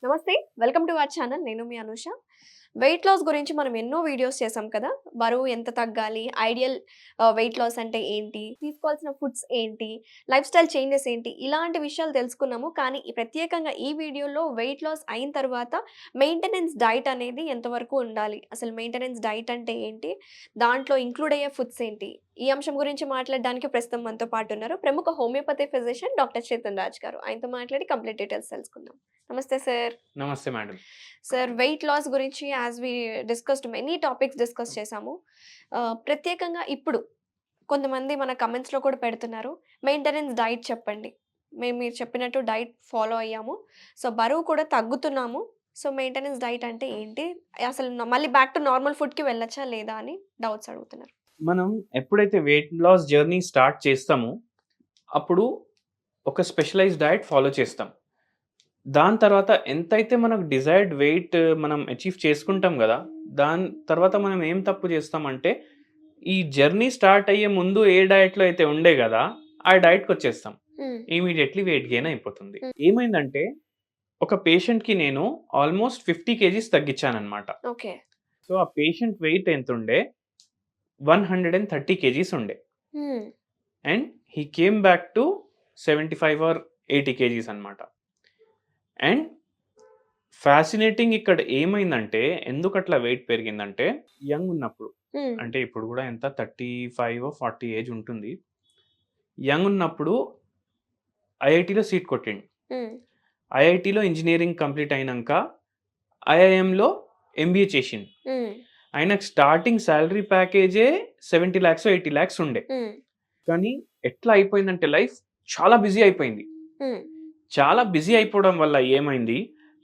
నమస్తే. Welcome to our channel. నేను మీ Anusha. Wait loss గురించి మనం ఎన్నో వీడియోస్ చేసాం కదా! బరువు ఎంత తగ్గాలి? ఐడియల్ వెయిట్ లాస్ అంటే ఏంటి? తీసుకోవాల్సిన ఫుడ్స్ ఏంటి? లైఫ్ స్టైల్ చేంజెస్ ఏంటి? ఇలాంటి విషయాలు తెలుసుకున్నాము. కానీ ప్రత్యేకంగా ఈ వీడియోలో వెయిట్ లాస్ అయిన తర్వాత మెయింటెనెన్స్ డైట్ అనేది ఎంతవరకు ఉండాలి? అసలు మెయింటెనెన్స్ డైట్ అంటే ఏంటి? దాంట్లో ఇంక్లూడ్ అయ్యే ఫుడ్స్ ఏంటి? ఈ అంశం గురించి మాట్లాడడానికి ప్రస్తుతం మనతో పాటు ఉన్నారు ప్రముఖ homeopathy physician doctor Chetan Raj గారు. ఆయనతో మాట్లాడి కంప్లీట్ డీటెయిల్స్ తెలుసుకుందాం. నమస్తే సార్. నమస్తే మేడం. సార్, వెయిట్ లాస్ గురించి as we discussed many topics discuss చేసాము. ప్రత్యేకంగా ఇప్పుడు కొంతమంది మన కమెంట్స్‌లో కూడా పెడుతున్నారు. మెయింటెనెన్స్ డైట్ చెప్పండి. మీరు చెప్పినట్టు డైట్ ఫాలో అయ్యాము. సో, బరువు కూడా తగ్గుతున్నాము. సో, మెయింటెనెన్స్ డైట్ అంటే ఏంటి? అసలు మళ్ళీ బ్యాక్ టు నార్మల్ ఫుడ్‌కి వెళ్ళొచ్చా లేదా అని డౌట్స్ అడుగుతున్నారు. మనం ఎప్పుడైతే వెయిట్ లాస్ జర్నీ స్టార్ట్ చేస్తామో, అప్పుడు ఒక స్పెషలైజ్డ్ డయట్ ఫాలో చేస్తాం. దాని తర్వాత ఎంతైతే మనకు డిజైర్డ్ వెయిట్ మనం అచీవ్ చేసుకుంటాం గదా! దాని తర్వాత మనం ఏం తప్పు చేస్తామంటే, ఈ జర్నీ స్టార్ట్ అయ్యే ముందు ఏ డయట్‌లో అయితే ఉండే గదా! ఆ డయట్‌కొచ్చేస్తాం. ఇమ్మీడియేట్‌లీ వెయిట్ గెయిన్ అయిపోతుంది. ఏమైందంటే, ఒక పేషెంట్‌కి నేను ఆల్మోస్ట్ 50 కేజీస్ తగ్గించాననమాట. ఓకే. సో, ఆ పేషెంట్ వెయిట్ ఎంతుండే 130 కేజీస్ ఉండే. And he came back to 75 or 80 KGs అనమాట. అండ్ ఫ్యాసినేటింగ్ ఇక్కడ ఏమైందంటే, ఎందుకట్లా వెయిట్ పెరిగిందంటే, యంగ్ ఉన్నప్పుడు అంటే ఇప్పుడు కూడా ఎంత 35 40 ఏజ్ ఉంటుంది. యంగ్ ఉన్నప్పుడు ఐఐటీలో సీట్ కొట్టిండు. ఐఐటీలో ఇంజనీరింగ్ కంప్లీట్ అయినాక ఐఐఎంలో ఎంబీఏ చేసిండు. ఆయనకు స్టార్టింగ్ శాలరీ ప్యాకేజే 70 lakhs 80 lakhs ఉండే. కానీ ఎట్లా అయిపోయిందంటే లైఫ్ చాలా బిజీ అయిపోయింది. చాలా బిజీ అయిపోవడం వల్ల ఏమైంది,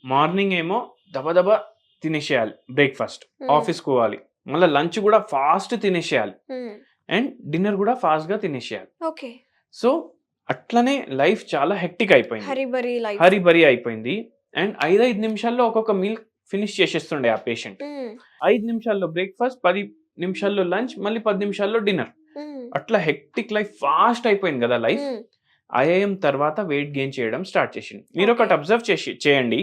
మార్నింగ్ ఏమో దబదబా తినేసేయాలి బ్రేక్ఫాస్ట్, ఆఫీస్కి పోవాలి, మళ్ళీ లంచ్ కూడా ఫాస్ట్ తినేసేయాలి, అండ్ డిన్నర్ కూడా ఫాస్ట్గా తినేసేయాలి. ఓకే. సో అట్లనే లైఫ్ చాలా హెక్టిక్ అయిపోయింది, హరిబరి అయిపోయింది. అండ్ 5 నిమిషాల్లో ఒక్కొక్క మీల్ ఫినిష్ చేసేస్తుండే ఆ పేషెంట్. 5 నిమిషాల్లో బ్రేక్ఫాస్ట్, 10 నిమిషాల్లో లంచ్, మళ్ళీ 10 నిమిషాల్లో డిన్నర్. అట్లా హెక్టిక్ లైఫ్ ఫాస్ట్ అయిపోయింది కదా లైఫ్. ఐఐఎం తర్వాత వెయిట్ గెయిన్ చేయడం స్టార్ట్ చేసింది. మీరు ఒకటి అబ్జర్వ్ చేయండి,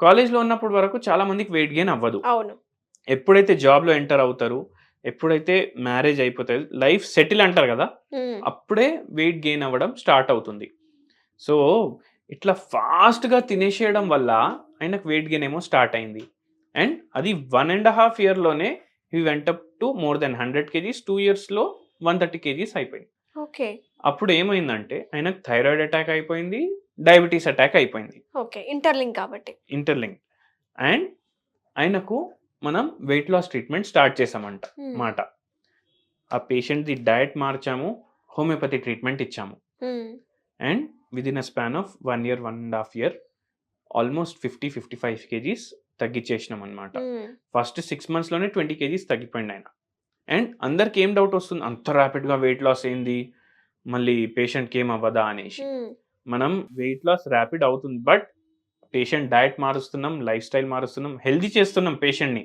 కాలేజ్లో ఉన్నప్పుడు వరకు చాలా మందికి వెయిట్ గెయిన్ అవ్వదు. ఎప్పుడైతే జాబ్లో ఎంటర్ అవుతారు, ఎప్పుడైతే మ్యారేజ్ అయిపోతుంది, లైఫ్ సెటిల్ అంటారు కదా, అప్పుడే వెయిట్ గెయిన్ అవ్వడం స్టార్ట్ అవుతుంది. సో ఇట్లా ఫాస్ట్గా తినేసేయడం వల్ల ఆయనకు వెయిట్ గెయిన్ ఏమో స్టార్ట్ అయింది. అండ్ అది 1.5 yearలోనే he went up to more than 100 kgs. 2 yearsలో 130 kgs అయిపోయింది. ఓకే. అప్పుడు ఏమైందంటే ఆయనకు థైరాయిడ్ అటాక్ అయిపోయింది, డయాబెటీస్ అటాక్ అయిపోయింది. ఓకే. ఇంటర్లింక్ కాబట్టి. ఇంటర్లింక్. అండ్ ఆయనకు మనం వెయిట్ లాస్ ట్రీట్మెంట్ స్టార్ట్ చేసామంట మాట. ఆ పేషెంట్ది డయట్ మార్చాము, హోమియోపతి ట్రీట్మెంట్ ఇచ్చాము. And within a span of 1 year 1.5 year almost 50-55 kgs తగ్గించేసినాం అనమాట. ఫస్ట్ 6 monthsలోనే 20 kgs తగ్గిపోయింది ఆయన. అండ్ అందరికి ఏం డౌట్ వస్తుంది, అంత ర్యాపిడ్గా వెయిట్ లాస్ ఏంది, మళ్ళీ పేషెంట్కి ఏం అవ్వదా అనేసి. మనం వెయిట్ లాస్ ర్యాపిడ్ అవుతుంది, బట్ పేషెంట్ డయట్ మారుస్తున్నాం, లైఫ్ స్టైల్ మారుస్తున్నాం, హెల్దీ చేస్తున్నాం పేషెంట్ని.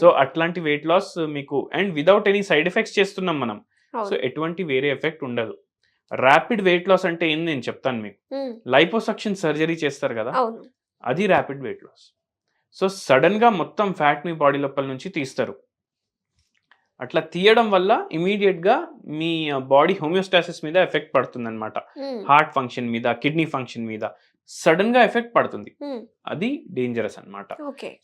సో అట్లాంటి వెయిట్ లాస్ మీకు and without any side effects చేస్తున్నాం మనం. సో ఎటువంటి వేరే ఎఫెక్ట్ ఉండదు. ర్యాపిడ్ వెయిట్ లాస్ అంటే ఏంది నేను చెప్తాను మీకు. లైపోసక్షన్ సర్జరీ చేస్తారు కదా, అది rapid weight loss. So sudden గా మొత్తం ఫ్యాట్ మీ బాడీ లోపల నుంచి తీస్తారు. అట్లా తీయడం వల్ల ఇమీడియట్ గా మీ బాడీ హోమియోస్టాసిస్ మీద ఎఫెక్ట్ పడుతుంది అనమాట. హార్ట్ ఫంక్షన్ మీద, కిడ్నీ ఫంక్షన్ మీద సడన్ గా ఎఫెక్ట్ పడుతుంది. అది డేంజరస్ అనమాట.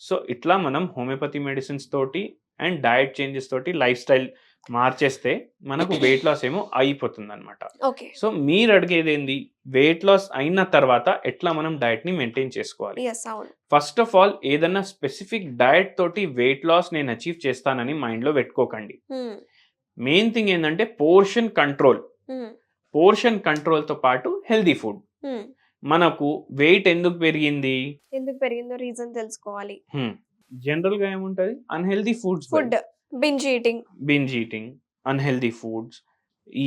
సో ఇట్లా మనం హోమియోపతి మెడిసిన్స్ తోటి అండ్ డయట్ చేంజెస్ తోటి లైఫ్ స్టైల్ మార్చేస్తే మనకు వెయిట్ లాస్ ఏమో అయిపోతుంది అనమాట. సో మీరు అడిగేది ఏంది, వెయిట్ లాస్ అయిన తర్వాత ఎట్లా మనం డయట్ ని మెయింటైన్ చేసుకోవాలి. ఫస్ట్ ఆఫ్ ఆల్ ఏదన్నా స్పెసిఫిక్ డయట్ తోటి వెయిట్ లాస్ నేను అచీవ్ చేస్తానని మైండ్ లో పెట్టుకోకండి. మెయిన్ థింగ్ ఏంటంటే పోర్షన్ కంట్రోల్. పోర్షన్ కంట్రోల్ తో పాటు హెల్దీ ఫుడ్. మనకు వెయిట్ ఎందుకు పెరిగిందో రీజన్ తెలుసుకోవాలి. జనరల్ గా ఏముంటది, unhealthy food, binge eating, unhealthy foods, ఈ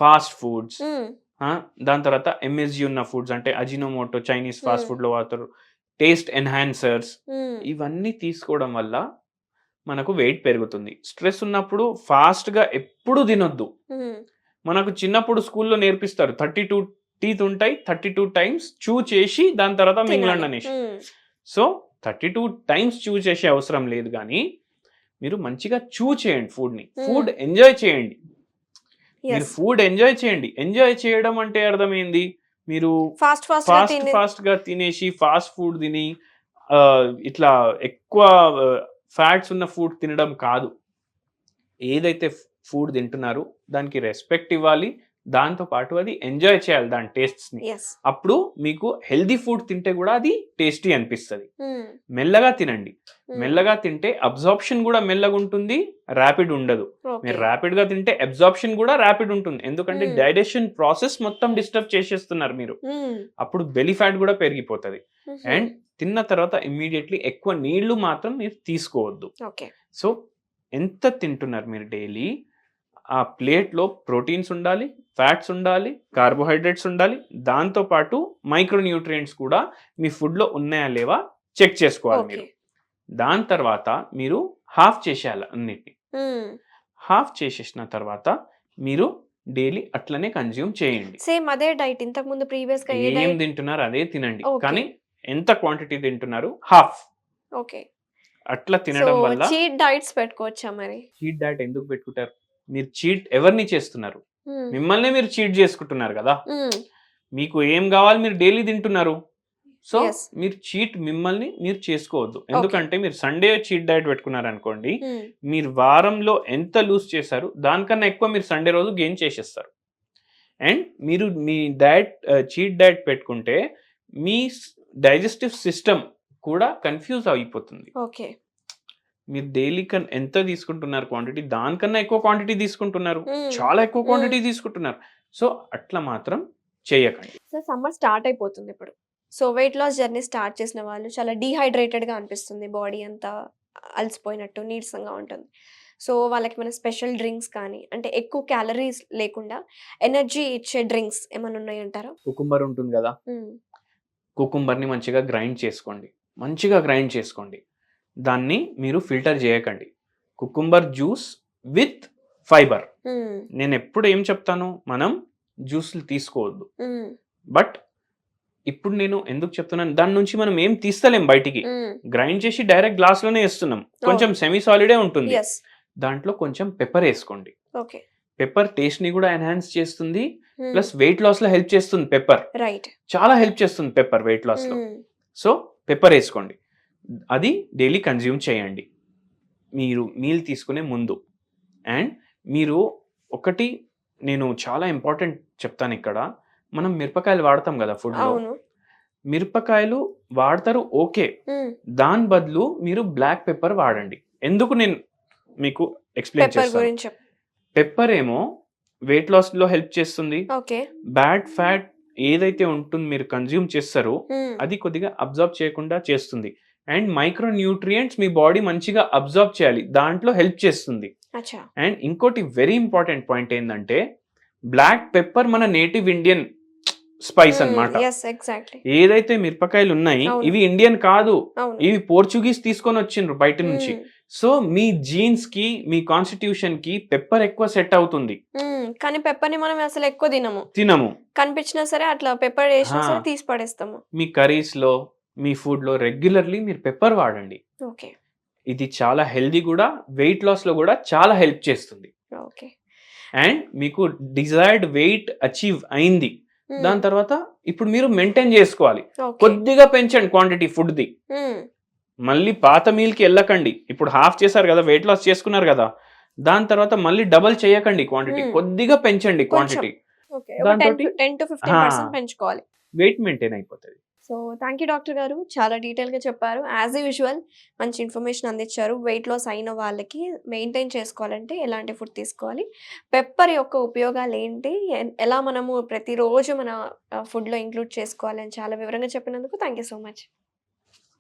ఫాస్ట్ ఫుడ్స్, దాని తర్వాత ఎంఎస్జి ఉన్న ఫుడ్స్ అంటే అజినోమోటో, చైనీస్ ఫాస్ట్ ఫుడ్ లో వాడతారు, టేస్ట్ ఎన్హాన్సర్స్, ఇవన్నీ తీసుకోవడం వల్ల మనకు వెయిట్ పెరుగుతుంది. స్ట్రెస్ ఉన్నప్పుడు ఫాస్ట్ గా ఎప్పుడు తినొద్దు. మనకు చిన్నప్పుడు స్కూల్లో నేర్పిస్తారు 32 టీత్ ఉంటాయి, 32 టైమ్స్ చూ చేసి దాని తర్వాత మింగలండి తినాలి. అనేసి. సో 32 టైమ్స్ చూ చేసే అవసరం లేదు, కానీ మీరు మంచిగా చూ చేయండి ఫుడ్ని, ఫుడ్ ఎంజాయ్ చేయండి. మీరు ఫుడ్ ఎంజాయ్ చేయండి. ఎంజాయ్ చేయడం అంటే అర్థమైంది, మీరు ఫాస్ట్ గా తినేసి ఫాస్ట్ ఫుడ్ తిని ఇట్లా ఎక్కువ ఫ్యాట్స్ ఉన్న ఫుడ్ తినడం కాదు. ఏదైతే ఫుడ్ తింటున్నారో దానికి రెస్పెక్ట్ ఇవ్వాలి, దాంతో పాటు అది ఎంజాయ్ చేయాలి దాని టేస్ట్స్ ని. అప్పుడు మీకు హెల్దీ ఫుడ్ తింటే కూడా అది టేస్టీ అనిపిస్తుంది. మెల్లగా తినండి, మెల్లగా తింటే అబ్జార్ప్షన్ కూడా మెల్లగా ఉంటుంది, ర్యాపిడ్ ఉండదు. మీరు ర్యాపిడ్ గా తింటే అబ్జార్ప్షన్ కూడా ర్యాపిడ్ ఉంటుంది, ఎందుకంటే డైజెషన్ ప్రాసెస్ మొత్తం డిస్టర్బ్ చేసేస్తున్నారు మీరు. అప్పుడు బెలీ ఫ్యాట్ కూడా పెరిగిపోతుంది. అండ్ తిన్న తర్వాత ఇమ్మీడియట్లీ ఎక్కువ నీళ్లు మాత్రం మీరు తీసుకోవద్దు. సో ఎంత తింటున్నారు మీరు డైలీ, ఆ ప్లేట్లో ప్రోటీన్స్ ఉండాలి, ఫ్యాట్స్ ఉండాలి, కార్బోహైడ్రేట్స్ ఉండాలి, దాంతో పాటు మైక్రోన్యూట్రియంట్స్ కూడా మీ ఫుడ్లో ఉన్నాయా లేవా చెక్ చేసుకోవాలి మీరు. దాని తర్వాత మీరు హాఫ్ చేసేయాలి అన్నిటిని. హాఫ్ చేసేసిన తర్వాత మీరు డైలీ అట్లనే కన్జ్యూమ్ చేయండి. సేమ్ అదే డైట్ ఇంతకు ముందు ప్రీవియస్ గా ఏం తింటున్నారు అదే తినండి, కానీ ఎంత క్వాంటిటీ తింటున్నారు హాఫ్. అట్లా తినడం వల్ల చీట్ డైట్స్ పెట్టుకోవచ్చా మరి? చీట్ డైట్ ఎందుకు పెట్టుకుంటారు? మీరు చీట్ ఎవరిని చేస్తున్నారు? మిమ్మల్ని మీరు చీట్ చేసుకుంటున్నారు కదా. మీకు ఏం కావాలి మీరు డైలీ తింటున్నారు, సో మీరు చీట్ మిమ్మల్ని మీరు చేసుకోవద్దు. ఎందుకంటే మీరు సండే చీట్ డైట్ పెట్టుకున్నారు అనుకోండి, మీరు వారంలో ఎంత లూజ్ చేశారు దానికన్నా ఎక్కువ మీరు సండే రోజు గెయిన్ చేసేస్తారు. అండ్ మీరు మీ డైట్ చీట్ డైట్ పెట్టుకుంటే మీ డైజెస్టివ్ సిస్టమ్ కూడా కన్ఫ్యూజ్ అయిపోతుంది. మీరు డైలీ ఎంత తీసుకుంటున్నారు క్వాంటిటీ, దానికన్నా ఎక్కువ క్వాంటిటీ తీసుకుంటున్నారు, చాలా ఎక్కువ క్వాంటిటీ తీసుకుంటున్నారు. సో అట్లా మాత్రం చేయకండి. సో సమ్మర్ స్టార్ట్ అయిపోతుంది ఇప్పుడు. So weight loss journey start చేసిన వాళ్ళు చాలా డీహైడ్రేటెడ్గా అనిపిస్తుంది, బాడీ అంతా అలసిపోయినట్టు నీరసంగా ఉంటుంది. సో వాళ్ళకి మన స్పెషల్ డ్రింక్స్ కానీ, అంటే ఎక్కువ క్యాలరీస్ లేకుండా ఎనర్జీ ఇచ్చే డ్రింక్స్ ఏమైనా ఉన్నాయంటారా? కుకుంబర్ ఉంటుంది కదా, కుకుంబర్ని మంచిగా గ్రైండ్ చేసుకోండి. దాన్ని మీరు ఫిల్టర్ చేయకండి. Cucumber juice with fibre. నేను ఎప్పుడు ఏం చెప్తాను, మనం జ్యూస్లు తీసుకోవద్దు. బట్ ఇప్పుడు నేను ఎందుకు చెప్తున్నాను, దాని నుంచి మనం ఏం తీస్తలేం బయటికి, గ్రైండ్ చేసి డైరెక్ట్ గ్లాస్ లోనే వేస్తున్నాం. కొంచెం సెమీ సాలిడే ఉంటుంది, దాంట్లో కొంచెం పెప్పర్ వేసుకోండి. పెప్పర్ టేస్ట్ ని కూడా ఎన్హాన్స్ చేస్తుంది, ప్లస్ వెయిట్ లాస్ లో హెల్ప్ చేస్తుంది. పెప్పర్ చాలా హెల్ప్ చేస్తుంది పెప్పర్ వెయిట్ లాస్ లో. సో పెప్పర్ వేసుకోండి, అది డైలీ కన్జ్యూమ్ చేయండి మీరు మీల్ తీసుకునే ముందు. అండ్ మీరు ఒకటి నేను చాలా ఇంపార్టెంట్ చెప్తాను ఇక్కడ, మనం మిరపకాయలు వాడతాం కదా ఫుడ్లో, మిరపకాయలు వాడతారు ఓకే, దాని బదులు మీరు బ్లాక్ పెప్పర్ వాడండి. ఎందుకు నేను మీకు ఎక్స్ప్లెయిన్ చేస్తాను. పెప్పర్ ఏమో వెయిట్ లాస్ లో హెల్ప్ చేస్తుంది, బ్యాడ్ ఫ్యాట్ ఏదైతే ఉంటుంది మీరు కన్జ్యూమ్ చేస్తారో అది కొద్దిగా అబ్జర్వ్ చేయకుండా చేస్తుంది. And micro nutrients me body మంచిగా అబ్జర్వ్ చేయాలి, దాంట్లో హెల్ప్ చేస్తుంది. అండ్ ఇంకోటి వెరీ ఇంపార్టెంట్ పాయింట్ ఏంటంటే, బ్లాక్ పెప్పర్ మన నేటివ్ ఇండియన్ స్పైస్ అన్నమాట. ఏదైతే మిరపకాయలు ఉన్నాయి ఇవి ఇండియన్ కాదు, ఇవి పోర్చుగీస్ తీసుకొని వచ్చిండ్రు బయట నుంచి. సో మీ జీన్స్ కి మీ కాన్స్టిట్యూషన్ కి పెప్పర్ ఎక్కువ సెట్ అవుతుంది. కానీ పెప్పర్ ని మనం అసలు ఎక్కువ తినము, కనిపించినా సరే అట్లా పెప్పర్ వేసినా సరే తీసి పడేస్తాము. మీ కర్రీస్ లో మీ ఫుడ్ లో రెగ్యులర్లీ మీరు పెప్పర్ వాడండి. ఇది చాలా హెల్దీ కూడా, వెయిట్ లాస్ లో కూడా చాలా హెల్ప్ చేస్తుంది. అండ్ మీకు డిజైర్డ్ వెయిట్ అచీవ్ అయింది, దాని తర్వాత ఇప్పుడు మీరు మెయింటైన్ చేసుకోవాలి. కొద్దిగా పెంచండి క్వాంటిటీ ఫుడ్ ది, మళ్ళీ పాత మీల్ కి వెళ్ళకండి. ఇప్పుడు హాఫ్ చేశారు కదా, వెయిట్ లాస్ చేసుకున్నారు కదా, దాని తర్వాత మళ్ళీ డబల్ చేయకండి క్వాంటిటీ, కొద్దిగా పెంచండి క్వాంటిటీ, పెంచుకోవాలి, వెయిట్ మెయింటైన్ అయిపోతుంది. సో థ్యాంక్ యూ డాక్టర్ గారు, చాలా డీటెయిల్గా చెప్పారు. యాజ్ యూజువల్ మంచి ఇన్ఫర్మేషన్ అందించారు. వెయిట్ లాస్ అయిన వాళ్ళకి మెయింటైన్ చేసుకోవాలంటే ఎలాంటి ఫుడ్ తీసుకోవాలి, పెప్పర్ యొక్క ఉపయోగాలు ఏంటి, ఎలా మనము ప్రతిరోజు మన ఫుడ్లో ఇంక్లూడ్ చేసుకోవాలి అని చాలా వివరంగా చెప్పినందుకు థ్యాంక్ యూ సో మచ్.